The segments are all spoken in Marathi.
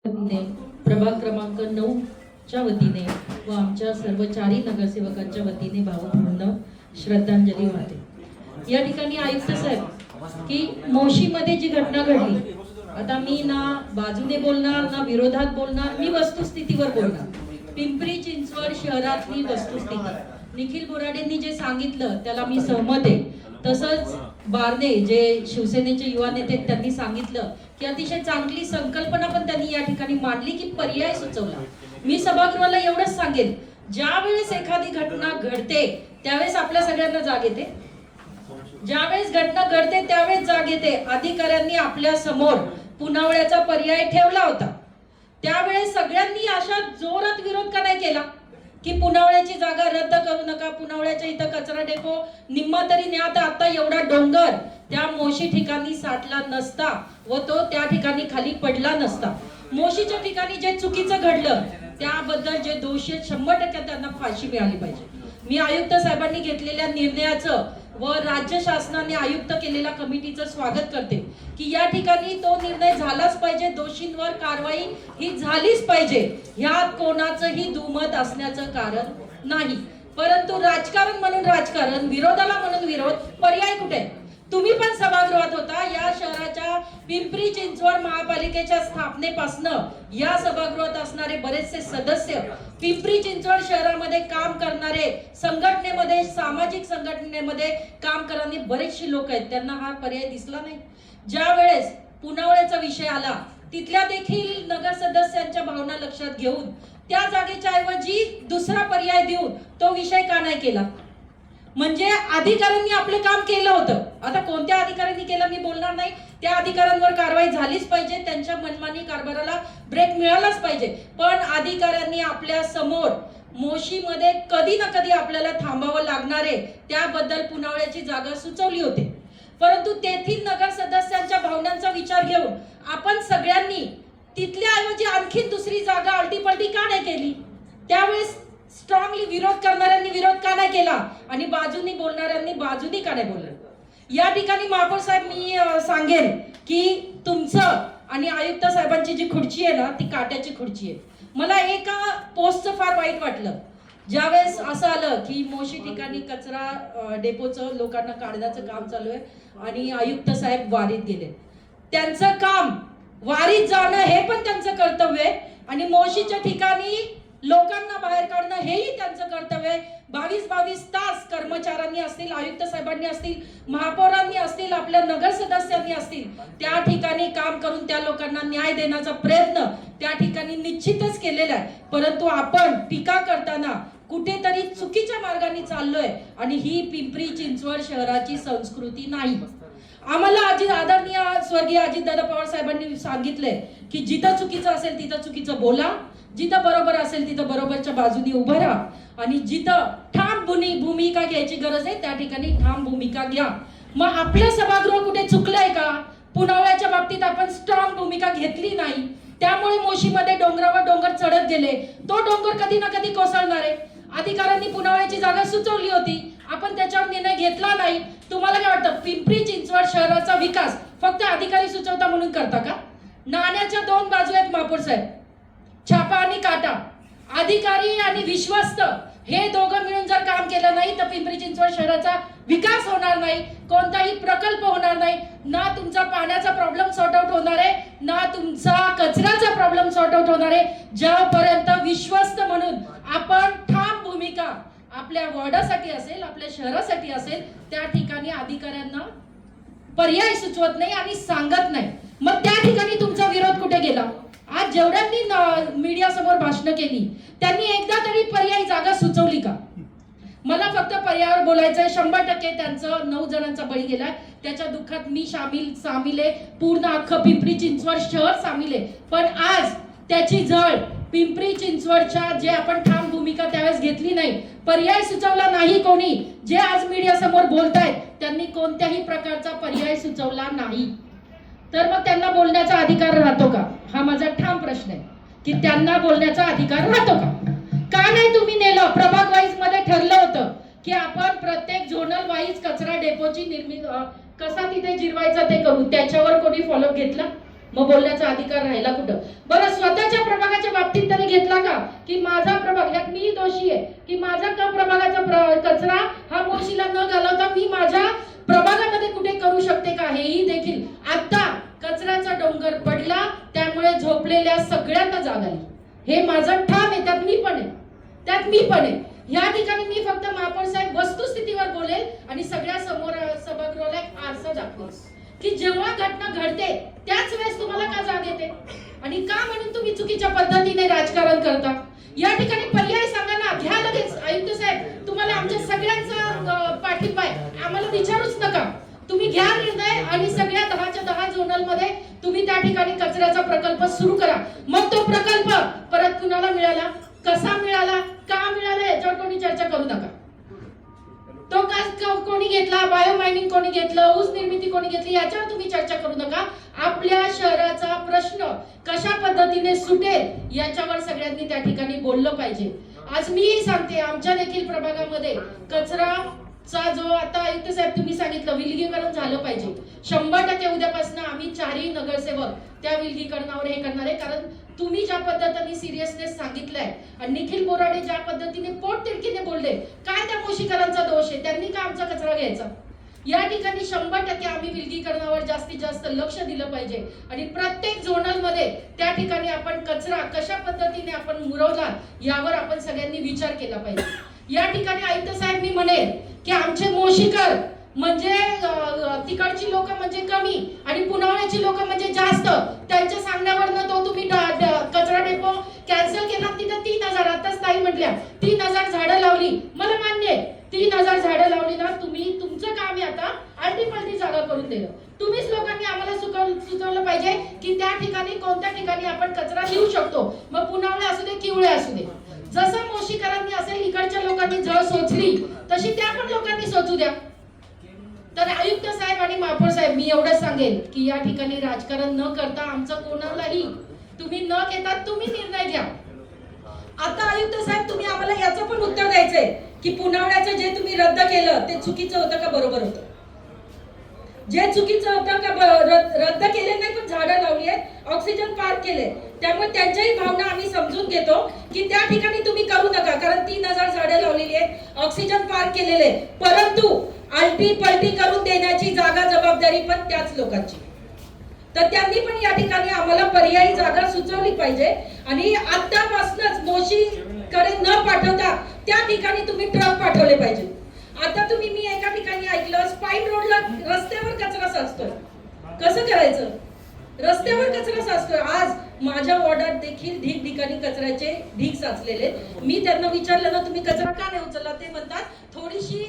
वतीने प्रभाग क्रमांक 9 च्या वतीने व आमच्या सर्व चारही नगरसेवकांच्या वतीने भावपूर्ण श्रद्धांजली वाहते। या ठिकाणी आयुक्त साहेब की मोशीमध्ये जी घटना घडली, आता मी ना बाजूने बोलणार ना विरोधात बोलणार, मी वस्तुस्थितीवर बोलणार। पिंपरी चिंचवड शहरातली वस्तुस्थिती निखिल बोराडेंनी जे सांगितलं त्याला मी सहमत आहे। तसंच बारणे जे शिवसेनेचे युवा नेते त्यांनी सांगितलं की अतिशय चांगली संकल्पना पण त्यांनी या ठिकाणी मांडली की पर्याय सुचवला। मी सभागृहाला एवढंच सांगेन, ज्या वेळेस एखादी घटना घडते त्यावेळेस आपल्या सगळ्यांना जाग येते, ज्यावेळेस घटना घडते त्यावेळेस जाग येते। अधिकाऱ्यांनी आपल्या समोर पुनावळ्याचा पर्याय ठेवला होता, त्यावेळेस सगळ्यांनी अशा जोरात विरोध का नाही केला की पुनावळ्याची जागा रद्द करू नका, पुनावळ्याच्या इथं कचरा डेपो निम्मा तरी न्या। तर आता एवढा डोंगर त्या मोशी ठिकाणी साठला नसता व तो त्या ठिकाणी खाली पडला नसता। मोशीच्या ठिकाणी जे चुकीचं घडलं त्याबद्दल जे दोषी 100% त्यांना फाशी मिळाली पाहिजे। मी आयुक्त साहेबांनी घेतलेल्या निर्णयाचं व राज्य शासनाने आयुक्त केलेल्या कमिटीचं स्वागत करते की या ठिकाणी तो निर्णय झालाच पाहिजे, दोषींवर कारवाई ही झालीच पाहिजे, ह्यात कोणाचंही दुमत असण्याचं कारण नाही। परंतु राजकारण म्हणून राजकारण, विरोधाला म्हणून विरोध, पर्याय कुठे? तुम्ही पण सभागृहात होता। या शहराच्या पिंपरी चिंचवड महापालिकेच्या स्थापनेपासून या सभागृहात असणारे बरेचसे सदस्य पिंपरी चिंचवड शहरामध्ये काम करणारे, संघटनेमध्ये सामाजिक संघटनेमध्ये काम करणारे बरेचसे लोक आहेत, त्यांना हा पर्याय दिसला नाही। ज्या वेळेस पुनावळ्याचा विषय आला तिथल्या देखील नगर सदस्यांच्या भावना लक्षात घेऊन त्या जागेच्या ऐवजी दुसरा पर्याय देऊन तो विषय का नाही केला? म्हणजे अधिकाऱ्यांनी आपले काम केलं होतं। आता कोणत्या अधिकाऱ्यांनी केलं मी बोलणार नाही, त्या अधिकाऱ्यांवर कारवाई झालीच पाहिजे, त्यांच्या मनमानी कारभाराला ब्रेक मिळालाच पाहिजे। पण अधिकाऱ्यांनी आपल्या समोर मोशीमध्ये कधी ना कधी आपल्याला थांबावं लागणार आहे त्याबद्दल पुनावळ्याची जागा सुचवली होती। परंतु तेथील नगर सदस्यांच्या भावनांचा विचार घेऊन आपण सगळ्यांनी तिथल्या ऐवजी आणखी दुसरी जागा अल्टीपल्टी का नाही केली? त्यावेळेस स्ट्रॉंगली विरोध करणाऱ्यांनी विरोध का नाही केला आणि बाजूनी बोलणाऱ्यांनी बाजूनी का नाही बोललं? या ठिकाणी महापौर साहेब मी सांगेन की तुमचं आणि आयुक्त साहेबांची जी खुर्ची आहे ना ती काट्याची खुर्ची आहे। मला एका पोस्टचं फार वाईट वाटलं, ज्यावेळेस असं आलं की मोशी ठिकाणी कचरा डेपोचं लोकांना काढण्याचं काम चालू आहे आणि आयुक्त साहेब वारीत गेले। त्यांचं काम वारीत जाणं हे पण त्यांचं कर्तव्य आहे आणि मोशीच्या ठिकाणी लोकांना बाहेर काढणं हेही त्यांचं कर्तव्य आहे। 22 तास कर्मचाऱ्यांनी असतील, आयुक्त साहेबांनी असतील, महापौरांनी असतील, आपल्या नगर सदस्यांनी असतील, त्या ठिकाणी काम करून त्या लोकांना न्याय देण्याचा प्रयत्न त्या ठिकाणी निश्चितच केलेला आहे। परंतु आपण टीका करताना कुठेतरी चुकीच्या मार्गाने चाललोय आणि ही पिंपरी चिंचवड शहराची संस्कृती नाही। आम्हाला आदरणीय स्वर्गीय अजितदादा पवार साहेबांनी सांगितलंय की जिथं चुकीचं असेल तिथं चुकीचं बोला, जिथं बरोबर असेल तिथं बरोबरच्या बाजूने उभं राहा आणि जिथं ठाम भूमिका घ्यायची गरज आहे त्या ठिकाणी ठाम भूमिका घ्या। मग आपलं सभागृह कुठे चुकलंय का? पुनावळ्याच्या बाबतीत आपण स्ट्रॉंग भूमिका घेतली नाही, त्यामुळे मोशीमध्ये डोंगरावर डोंगर चढत गेले। तो डोंगर कधी ना कधी कोसळणार आहे। अधिकाऱ्यांनी पुनावळ्याची जागा सुचवली होती, आपण त्याच्यावर निर्णय घेतला नाही। तुम्हाला काय वाटतं पिंपरी चिंचवड शहराचा विकास फक्त अधिकारी सुचवता म्हणून करता का? नाण्याच्या दोन बाजू आहेत महापौर साहेब, छापा आणि काटा। अधिकारी आणि विश्वस्त हे दोघं मिळून जर काम केलं नाही तर पिंपरी चिंचवड शहराचा विकास होणार नाही, कोणताही प्रकल्प होणार नाही, ना तुमचा पाण्याचा प्रॉब्लेम सॉर्ट आउट होणार आहे, ना तुमचा कचऱ्याचा प्रॉब्लेम सॉर्ट आउट होणार आहे। ज्यापर्यंत विश्वस्त म्हणून आपण ठाम भूमिका आपल्या वॉर्डासाठी असेल, आपल्या शहरासाठी असेल, त्या ठिकाणी अधिकाऱ्यांना पर्याय सुचवत नाही आणि सांगत नाही, मग त्या ठिकाणी तुमचा विरोध कुठे गेला? आज जेवढ्यांनी मीडिया समोर भाषण केली त्यांनी एकदा तरी पर्यायी जागा सुचवली का? मला फक्त पर्यायावर बोलायचं आहे। 100% त्यांचं 9 जणांचा बळी गेलाय, त्याच्या दुःखात मी सामील आहे, पूर्ण अख्खं पिंपरी चिंचवड शहर सामील आहे। पण आज त्याची झळ पिंपरी चिंचवडच्या जे आपण ठाम भूमिका त्यावेळेस घेतली नाही, पर्याय सुचवला नाही कोणी, जे आज मीडिया समोर बोलतायत त्यांनी कोणत्याही प्रकारचा पर्याय सुचवला नाही, तर मग त्यांना बोलण्याचा अधिकार राहतो का? हा माझा ठाम प्रश्न आहे की त्यांना बोलण्याचा अधिकार राहतो का? का नाही तुम्ही नेलं? प्रभाग वाईज मध्ये ठरलं होतं की आपण प्रत्येक झोनल वाईज कचरा डेपोची निर्मिती कसा तिथे जिरवायचा ते करू, त्याच्यावर कोणी फॉलोअप घेतला? मग बोलण्याचा अधिकार राहिला कुठं? बरं, स्वतः सांगा की माझा प्रभाग, यात मी दोषी आहे की माझा प्रभागाचा कचरा हा मोशीला न घालवता मी माझ्या प्रभागामध्ये कुठे करू शकते का, हेही देखील आता कचऱ्याचा डोंगर पडला त्यामुळे झोपलेल्या सगळ्यांना जाग आली. हे माझं ठाम आहे, त्यात मी पण आहे. या ठिकाणी मी फक्त महापौर साहेब वस्तुस्थितीवर बोलेल आणि सगळ्या समोर सभागृहाला एक आरसा दाखवेल की जेव्हा घटना घडते त्याच वेळेस तुम्हाला का जाग येते आणि का म्हणून तुम्ही चुकीच्या पद्धतीने राजकारण करता. या ठिकाणी पर्याय सांगा ना, घ्या लगेच. आयुक्त साहेब, तुम्हाला आमच्या सगळ्यांचा पाठिंबा आहे, आम्हाला विचारूच नका. तुम्ही घ्या निर्णय आणि सगळ्या 10च्या 10 झोनल मध्ये तुम्ही त्या ठिकाणी कचऱ्याचा प्रकल्प सुरू करा. मग तो प्रकल्प परत कुणाला मिळाला, कसा मिळाला, का मिळाला याच्यावर कोणी चर्चा करू नका. तो कोणी घेतला, बायोमायनिंग कोणी घेतलं, ऊस निर्मिती कोणी घेतली याच्यावर तुम्ही चर्चा करू नका. आपल्या शहराचा प्रश्न कशा पद्धतीने सुटेल याच्यावर सगळ्यांनी त्या ठिकाणी बोललं पाहिजे. आज मीही सांगते, आमच्या देखील प्रभागामध्ये कचराचा जो आता आयुक्त साहेब तुम्ही सांगितलं विलगीकरण झालं पाहिजे. 100% उद्यापासून आम्ही 4ही नगरसेवक त्या विलगीकरणावर हे करणार आहे. कारण तुम्ही ज्या पद्धतीने सिरियसनेस सांगितलाय आणि निखिल बोराडे ज्या पद्धतीने पोटतिडकीने बोलले, काय त्या मोशीकरांचा दोष आहे, त्यांनी का आमचा कचरा घ्यायचा. या ठिकाणी 100% आम्ही विलगीकरणावर जास्तीत जास्त लक्ष दिलं पाहिजे आणि प्रत्येक झोनल मध्ये त्या ठिकाणी आपण कचरा कशा पद्धतीने आपण मुरवला यावर आपण सगळ्यांनी विचार केला पाहिजे. या ठिकाणी आयुक्त साहेब मी म्हणेन की आमचे मोशीकर म्हणजे तिकडची लोक म्हणजे कमी आणि पुनावळ्याची लोक म्हणजे जास्त. त्यांच्या सांगण्यावरनं तो तुम्ही कचरा डेपो कॅन्सल केला. तिथे 3000 आताच ताई म्हटल्या 3000 झाडं लावली. मला मान्य आहे 3000 झाडं लावली ना, तुम्ही तुमचं काम आहे आता आलटी जागा करून दिलं. तुम्हीच लोकांनी आम्हाला सुचवलं पाहिजे की त्या ठिकाणी कोणत्या ठिकाणी आपण कचरा नेऊ शकतो. मग पुनावळे असू दे किवळे असू दे, जसं मोशीकरांनी असेल इकडच्या लोकांनी झळ सोचली तशी त्या पण लोकांनी सोचू द्या. तर आयुक्त साहेब आणि महापौर साहेब मी एवढंच सांगेन की या ठिकाणी राजकारण न करता आमचं कोणालाही तुम्ही न घेता तुम्ही निर्णय घ्या. आता आयुक्त साहेब तुम्ही आम्हाला याचं पण उत्तर द्यायचंय की पुनावळ्याचं जे तुम्ही रद्द केलं ते चुकीचं होतं का बरोबर होतं. जे चुकीचं होतं का रद्द केले नाही पण झाडं लावली आहेत, ऑक्सिजन पार्क केले, त्यामुळे त्यांच्याही भावना आम्ही समजून घेतो की त्या ठिकाणी तुम्ही करू नका. कारण 3000 झाडं लावलेली आहेत, ऑक्सिजन पार्क केलेले, परंतु आलटी पलटी करून देण्याची जागा जबाबदारी पण त्याच लोकांची. तर त्यांनी पण या ठिकाणी आम्हाला पर्यायी जागा सुचवली पाहिजे आणि आतापासूनच मोशीकडे न पाठवता त्या ठिकाणी तुम्ही ट्रक पाठवले पाहिजे. आता तुम्ही मी एका ठिकाणी ऐकलं स्पाईन रोडला रस्त्यावर कचरा साचतोय. कसं करायचं, रस्त्यावर कचरा साचतोय. आज माझ्या वॉर्डात देखील ठिकाणी कचऱ्याचे ढीग साचलेले. मी त्यांना विचारलं ना तुम्ही कचरा का नाही उचलला, ते म्हणतात थोडीशी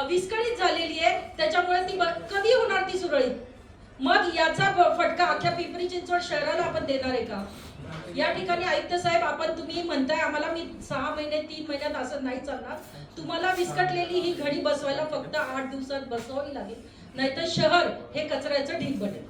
विस्कळीत झालेली आहे त्याच्यामुळे ती कधी होणार ती सुरळीत. मग याचा फटका अख्ख्या पिंपरी चिंचवड शहराला आपण देणार आहे का. या ठिकाणी आयुक्त साहेब आपण तुम्ही म्हणताय आम्हाला मी 6 महिने 3 महिन्यात असं नाही चालणार. तुम्हाला विस्कटलेली ही घडी बसवायला फक्त 8 दिवसात बसवावी लागेल, नाहीतर शहर हे कचऱ्याचं ढीग बनेल.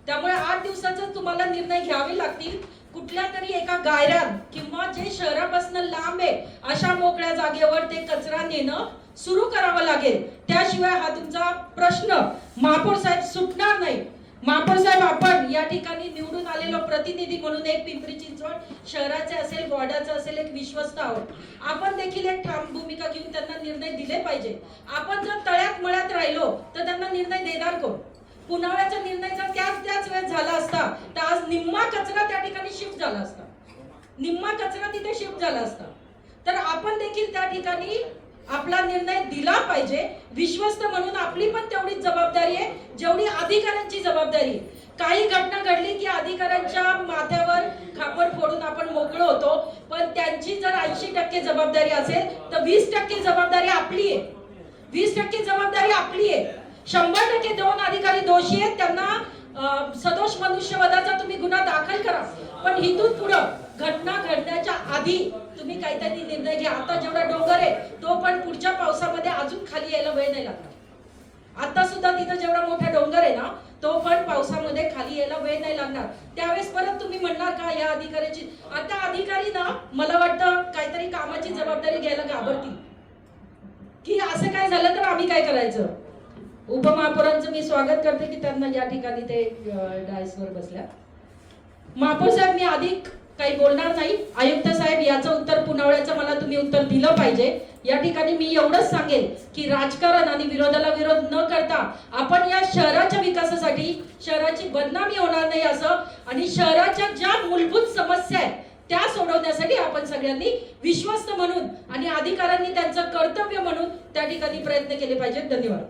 त्यामुळे 8 दिवसाचा तुम्हाला निर्णय घ्यावे लागतील. कुठल्या तरी एका गायरान किंवा जे शहरापासून लांब आहे अशा मोकळ्या जागेवर ते कचरा नेणं सुरू करावं लागेल. त्याशिवाय हा तुमचा प्रश्न महापौर साहेब सुटणार नाही. महापौर साहेब आपण या ठिकाणी निवडून आलेलो प्रतिनिधी म्हणून एक पिंपरी चिंचवड शहराचे असेल वॉर्डाचे असेल एक विश्वस्त आहोत. आपण देखील एक ठाम भूमिका घेऊन त्यांना निर्णय दिले पाहिजे. आपण जर तळ्यात मळ्यात राहिलो तर त्यांना निर्णय देणार कोण. पुनावळ्याचा निर्णय जर त्याच वेळेस झाला असता तर आज निम्मा कचरा त्या ठिकाणी शिफ्ट झाला असता, निम्मा कचरा तिथे शिफ्ट झाला असता. तर आपण देखील त्या ठिकाणी आपला निर्णय दिला पाहिजे. विश्वस्त म्हणून आपली पण तेवढीच जबाबदारी आहे जेवढी अधिकाऱ्यांची जबाबदारी आहे. काही घटना घडली की अधिकाऱ्यांच्या माथ्यावर खापर फोडून आपण मोकळं होतो, पण त्यांची जर 80% जबाबदारी असेल तर 20% जबाबदारी आपली आहे. 20% जबाबदारी आपली आहे. 100% 2 अधिकारी दोषी आहेत, त्यांना सदोष मनुष्यवधाचा तुम्ही गुन्हा दाखल करा. पण इथून पुढं घटना घडण्याच्या आधी तुम्ही काहीतरी निर्णय घ्या. आता जेवढा डोंगर आहे तो पण पुढच्या पावसामध्ये अजून खाली यायला वेळ नाही लागणार. आता सुद्धा तिथं जेवढा मोठा डोंगर आहे ना तो पण पावसामध्ये खाली यायला वेळ नाही लागणार. त्यावेळेस परत तुम्ही म्हणणार का या अधिकाऱ्याची. आता अधिकारी ना मला वाटतं काहीतरी कामाची जबाबदारी घ्यायला घाबरतील की असं काय झालं तर आम्ही काय करायचं. उपमहापौरांचं मी स्वागत करते की त्यांना या ठिकाणी ते डायसवर बसल्या. महापौर साहेब मी अधिक काही बोलणार नाही. आयुक्त साहेब या दिलं पाहिजे। या ठिकाणी मी एवढंच सांगेल की राजकारण आणि विरोधाला विरोध न करता आपण या शहराच्या विकासासाठी शहराची बदनामी होणार नाही असं आणि शहराच्या ज्या मूलभूत समस्या आहेत त्या सोडवण्यासाठी आपण सगळ्यांनी विश्वस्त म्हणून आणि अधिकाऱ्यांनी त्यांचं कर्तव्य म्हणून त्या ठिकाणी प्रयत्न केले पाहिजेत। धन्यवाद।